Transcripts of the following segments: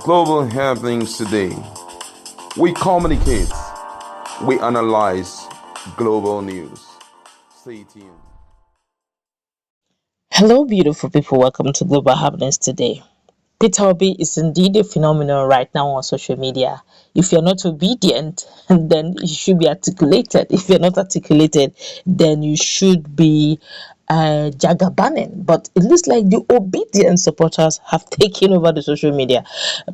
Global happenings today. We communicate, we analyze global news. Stay tuned. Hello, beautiful people. Welcome to Global Happenings today. Peter Obi is indeed a phenomenon right now on social media. If you're not obedient, then you should be articulated. If you're not articulated, then you should be jagabanning. But it looks like the obedient supporters have taken over the social media.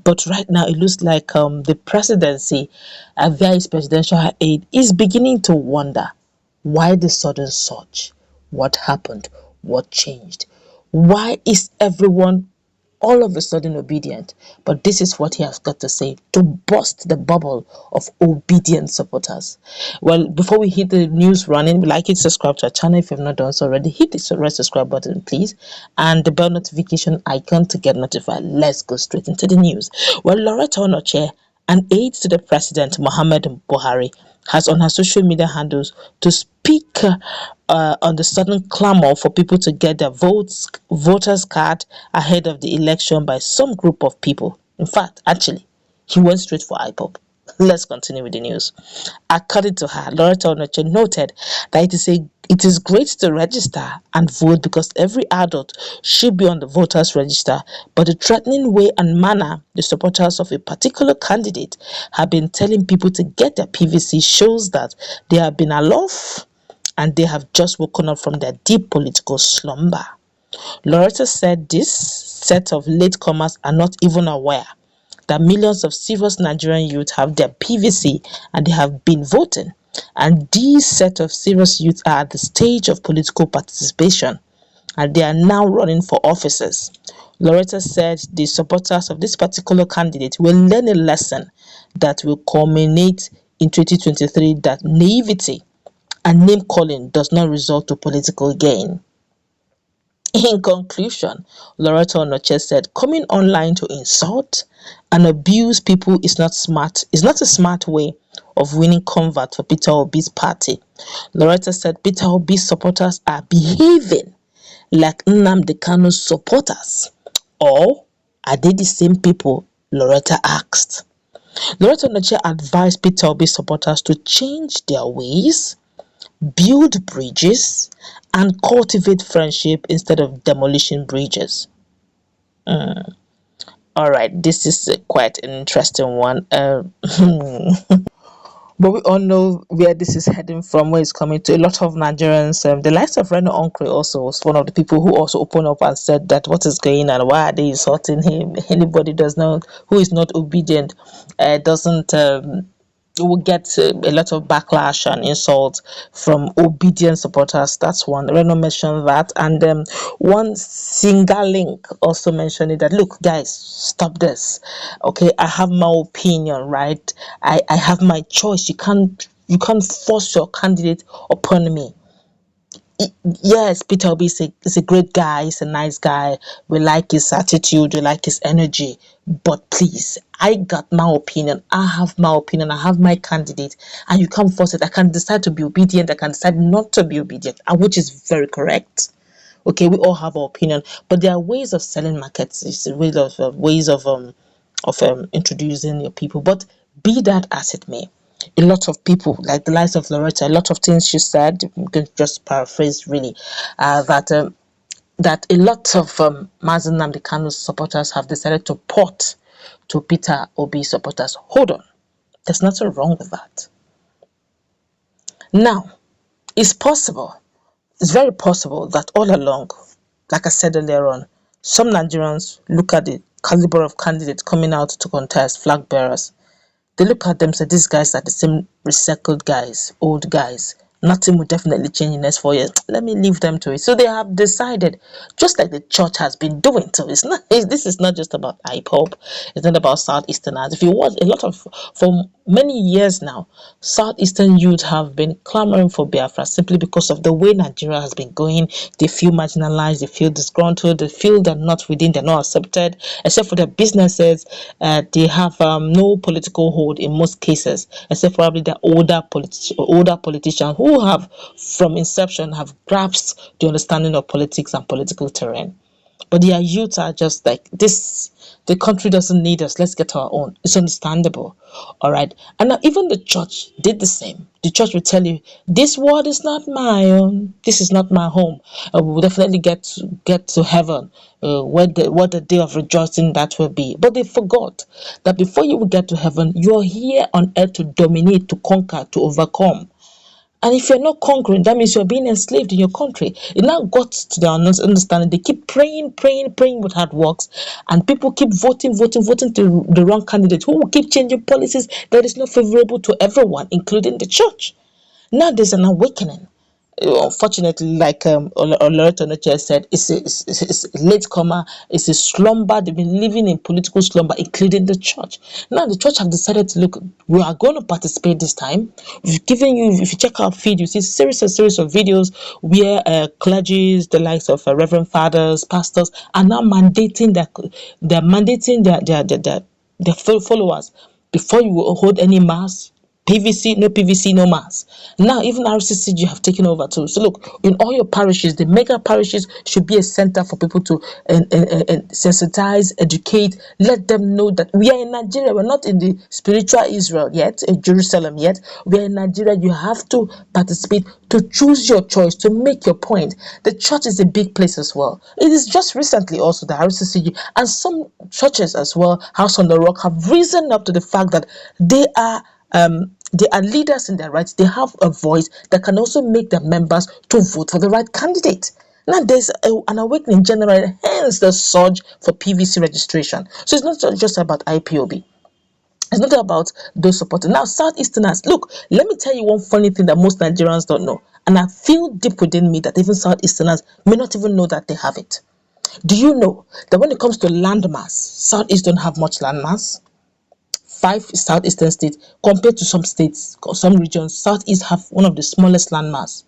But right now, it looks like the presidency, via its presidential aide, is beginning to wonder why the sudden surge. What happened? What changed? Why is everyone all of a sudden obedient? But this is what he has got to say to burst the bubble of obedient supporters. Well, before we hit the news running, we like it, subscribe to our channel if you've not done so already. Hit the red subscribe button, please, and the bell notification icon to get notified. Let's go straight into the news. Well, Onochie, an aide to the president, Mohammed Buhari, has on her social media handles to speak on the sudden clamor for people to get their voters card ahead of the election by some group of people. In fact, actually, he went straight for IPOP. Let's continue with the news. According to her, Loretta Onochie noted that it is great to register and vote because every adult should be on the voters register, but the threatening way and manner the supporters of a particular candidate have been telling people to get their PVC shows that they have been aloft and they have just woken up from their deep political slumber. Loretta said this set of latecomers are not even aware that millions of serious Nigerian youth have their PVC and they have been voting. And these set of serious youth are at the stage of political participation and they are now running for offices. Loretta said the supporters of this particular candidate will learn a lesson that will culminate in 2023, that naivety and name calling does not result to political gain. In conclusion, Loretta Onochie said, coming online to insult and abuse people is not a smart way of winning convert for Peter Obi's party. Loretta said Peter Obi's supporters are behaving like Nnamdi Kanu's supporters. Or are they the same people? Loretta asked. Loretta Onochie advised Peter Obi's supporters to change their ways, build bridges, and cultivate friendship instead of demolishing bridges. All right, this is quite an interesting one. But we all know where this is heading from, where it's coming to. A lot of Nigerians, the likes of Reno Onkre also was one of the people who also opened up and said that what is going on, why are they insulting him? Anybody does not, who is not obedient, doesn't will get a lot of backlash and insults from obedient supporters. That's one. Reno mentioned that, and one single link also mentioned it, that look, guys, stop this. Okay, I have my opinion, right? I have my choice. You can't force your candidate upon me. Yes, Peter Obi is a great guy, he's a nice guy. We like his attitude, we like his energy. But please, I got my opinion. I have my opinion. I have my candidate, and you can't force it. I can decide to be obedient. I can decide not to be obedient, and which is very correct. Okay, we all have our opinion, but there are ways of selling markets. It's a ways of introducing your people. But be that as it may, a lot of people, like the likes of Loretta, a lot of things she said, you can just paraphrase really, that a lot of Mazen Nnamdi Kanu's supporters have decided to port to Peter Obi supporters. Hold on, there's nothing wrong with that. Now, it's possible, it's very possible that all along, like I said earlier on, some Nigerians look at the caliber of candidates coming out to contest, flag bearers. They look at them and say, these guys are the same recycled guys, old guys. Nothing will definitely change in the next 4 years. Let me leave them to it. So they have decided, just like the church has been doing. So this is not just about IPOP. It's not about Southeasterners. If you watch for many years now, Southeastern youth have been clamoring for Biafra simply because of the way Nigeria has been going. They feel marginalized, they feel disgruntled, they feel they're not within, they're not accepted, except for their businesses. They have no political hold in most cases, except probably the older politicians who have, from inception, have grasped the understanding of politics and political terrain. But their youth are just like this. The country doesn't need us. Let's get our own. It's understandable. All right. And now even the church did the same. The church will tell you, this world is not my own. This is not my home. We will definitely get to heaven, what the day of rejoicing that will be. But they forgot that before you will get to heaven, you're here on earth to dominate, to conquer, to overcome. And if you're not conquering, that means you're being enslaved in your country. It now got to their understanding. They keep praying, praying, praying with hard works, and people keep voting, voting, voting to the wrong candidate who will keep changing policies that is not favorable to everyone, including the church. Now there's an awakening. Unfortunately, like Onochie said, it's a latecomer, it's a slumber. They've been living in political slumber, including the church. Now the church have decided to look, we are going to participate this time. We've given you, if you check our feed, you see series of videos where clergies, the likes of reverend fathers, pastors, are now mandating their followers, before you hold any mass, PVC, no mass. Now, even RCCG have taken over too. So, look, in all your parishes, the mega parishes should be a center for people to sensitize, educate, let them know that we are in Nigeria. We're not in the spiritual Israel yet, in Jerusalem yet. We are in Nigeria. You have to participate, to choose your choice, to make your point. The church is a big place as well. It is just recently also the RCCG and some churches as well, House on the Rock, have risen up to the fact that they are leaders in their rights. They have a voice that can also make their members to vote for the right candidate. Now there's an awakening generally, hence the surge for PVC registration. So it's not just about IPOB. It's not about those supporting. Now, Southeasterners, look, let me tell you one funny thing that most Nigerians don't know. And I feel deep within me that even Southeasterners may not even know that they have it. Do you know that when it comes to landmass, Southeast don't have much landmass? 5 southeastern states compared to some states, some regions, Southeast have one of the smallest landmass.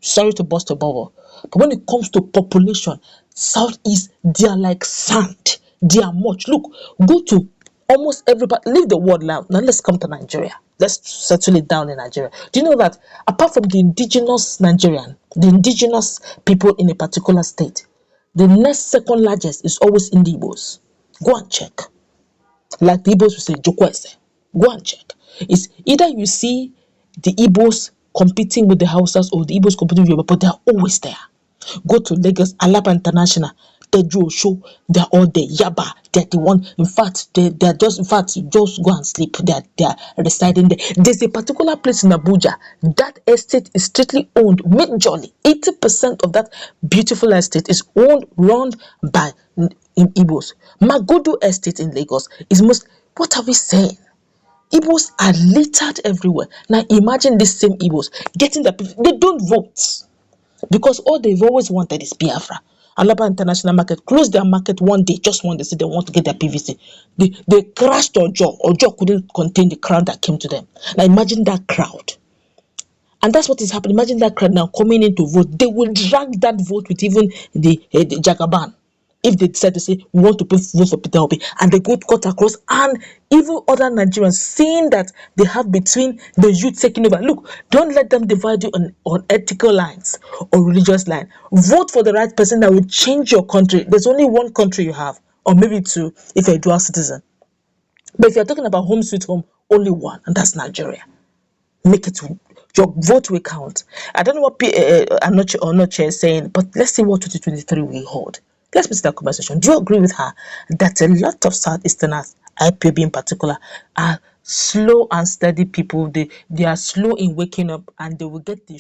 Sorry to burst a bubble, but when it comes to population, Southeast, they are like sand. They are much. Look, go to almost everybody. Leave the world now. Now let's come to Nigeria. Let's settle it down in Nigeria. Do you know that apart from the indigenous Nigerian, the indigenous people in a particular state, the next second largest is always in the Igbos? Go and check. Like the Igbos will say, Jokwese. Go and check. It's either you see the Igbos competing with the Hausas or the Igbos competing with Yoruba, but they're always there. Go to Lagos, Alaba International, Teju Osho, they're all there. Yaba, they're the one. In fact, they're just, just go and sleep. They're residing there. There's a particular place in Abuja. That estate is strictly owned, majorly. 80% of that beautiful estate is owned, run by Igbos. Magodo Estate in Lagos is most. What are we saying? Igbos are littered everywhere. Now imagine these same Igbos getting the people. They don't vote because all they've always wanted is Biafra. Alaba International Market closed their market one day, just one day, say they want to get their PVC. They crashed Ojo. Ojo couldn't contain the crowd that came to them. Now imagine that crowd. And that's what is happening. Imagine that crowd now coming in to vote. They will drag that vote with even the Jagaban. If they decide to say, we want to vote for Peter Obi, and they go cut across, and even other Nigerians seeing that they have between the youth taking over. Look, don't let them divide you on ethical lines or religious line. Vote for the right person that will change your country. There's only one country you have, or maybe two if you're a dual citizen. But if you're talking about home sweet home, only one, and that's Nigeria. Make it, your vote will count. I don't know what Onochie is saying, but let's see what 2023 will hold. Let's visit that conversation. Do you agree with her that a lot of Southeasterners, IPOB in particular, are slow and steady people? They are slow in waking up, and they will get the